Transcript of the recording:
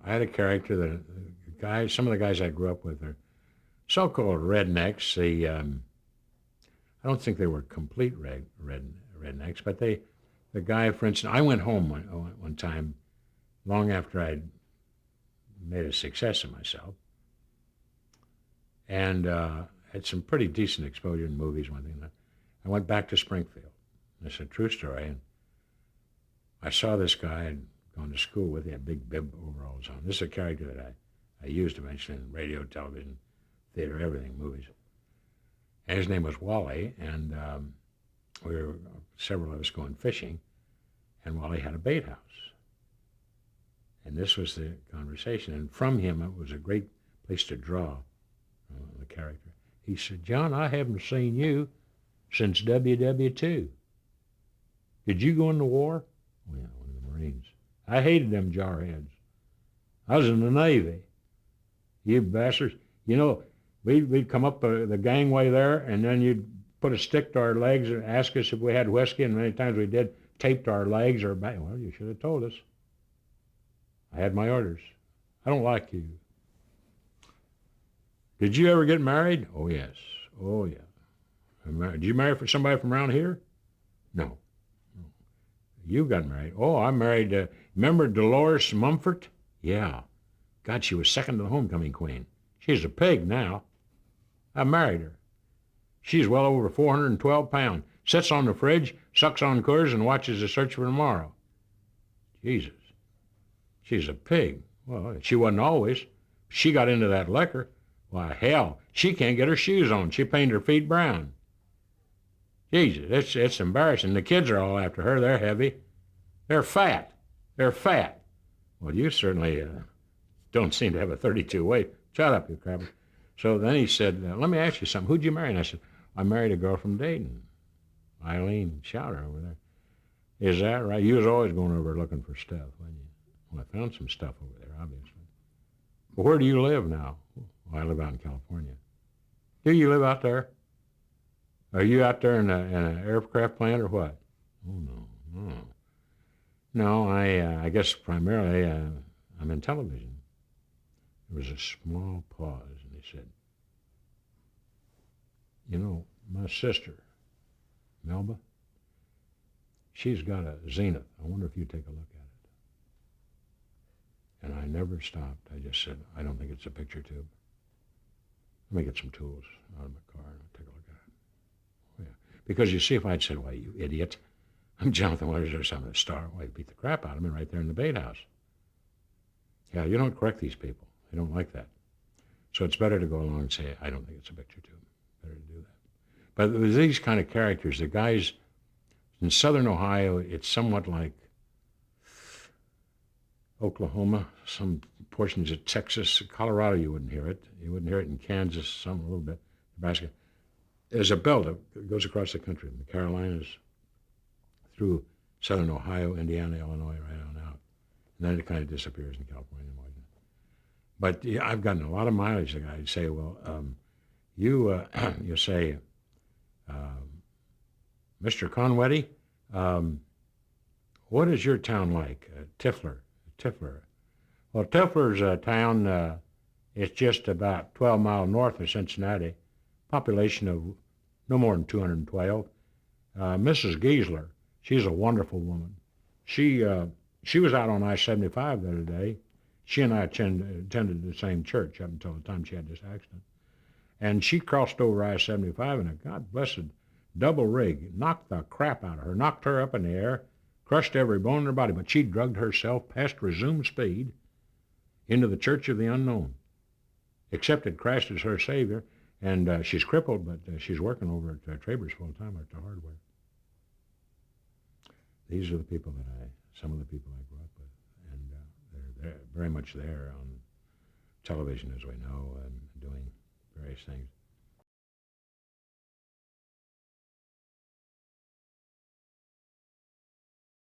I had a character that some of the guys I grew up with are so-called rednecks. I don't think they were complete rednecks, but the guy, for instance, I went home one time long after I'd made a success of myself, and had some pretty decent exposure in movies. One thing, I went back to Springfield. It's a true story, and I saw this guy I'd gone to school with. He had big bib overalls on. This is a character that I used eventually in radio, television, theater, everything, movies. And his name was Wally, and we were several of us going fishing, and Wally had a bait house. And this was the conversation, and from him it was a great place to draw the character. He said, "John, I haven't seen you since WW2. Did you go in the war?" "Well, yeah, one of the Marines. I hated them jarheads. I was in the Navy. You bastards. You know, we'd come up the gangway there, and then you'd put a stick to our legs and ask us if we had whiskey, and many times we did, taped our legs or back. Well, you should have told us. I had my orders. I don't like you. Did you ever get married?" "Oh, yes. Oh, yeah. Did you marry for somebody from around here?" "No." "You got married?" "Oh, I married, remember Dolores Mumford?" "Yeah. God, she was second to the homecoming queen. She's a pig now. I married her. She's well over 412 pounds. Sits on the fridge, sucks on Coors, and watches The Search for Tomorrow." "Jesus. She's a pig." "Well, she wasn't always. She got into that liquor. Why, hell, she can't get her shoes on. She painted her feet brown. Jesus, it's embarrassing. The kids are all after her. They're heavy. They're fat. They're fat." "Well, you certainly don't seem to have a 32 weight. Shut up, you crabber." So then he said, "Let me ask you something. Who'd you marry?" And I said, "I married a girl from Dayton, Eileen Schouder over there." "Is that right? You was always going over looking for stuff, wasn't you?" "Well, I found some stuff over there, obviously." "But where do you live now?" "Well, I live out in California." "Do you live out there? Are you out there in an aircraft plant or what?" "Oh, no, no. No, I guess primarily I'm in television." There was a small pause, and he said, "You know, my sister, Melba, she's got a Zenith. I wonder if you'd take a look at it." And I never stopped. I just said, "I don't think it's a picture tube. Let me get some tools out of my car and I'll take a look at it." "Oh, yeah." Because you see, if I'd said, "Why, you idiot, I'm Jonathan Waters or something, a star," well, he'd beat the crap out of me right there in the bait house. Yeah, you don't correct these people. They don't like that. So it's better to go along and say, "I don't think it's a picture tube." Better to do that. But with these kind of characters, the guys in southern Ohio, it's somewhat like Oklahoma, some portions of Texas, Colorado, you wouldn't hear it. You wouldn't hear it in Kansas, some a little bit, Nebraska. There's a belt that goes across the country, the Carolinas, through southern Ohio, Indiana, Illinois, right on out. And then it kind of disappears in California and Washington. But yeah, I've gotten a lot of mileage. The guy would say, "Well, you say, Mr. Conwetty, what is your town like?" Tifler. Tifler. "Well, Tifler's a town, it's just about 12 miles north of Cincinnati. Population of no more than 212. Mrs. Giesler, she's a wonderful woman. She was out on I-75 the other day. She and I attended the same church up until the time she had this accident. And she crossed over I-75 in a God-blessed double rig, knocked the crap out of her, knocked her up in the air, crushed every bone in her body, but she drugged herself past resumed speed into the Church of the Unknown, accepted Christ as her Savior, and she's crippled, but she's working over at Traber's full-time at the hardware." These are the people some of the people I grew up with, and they're very much there on television, as we know, and doing various things.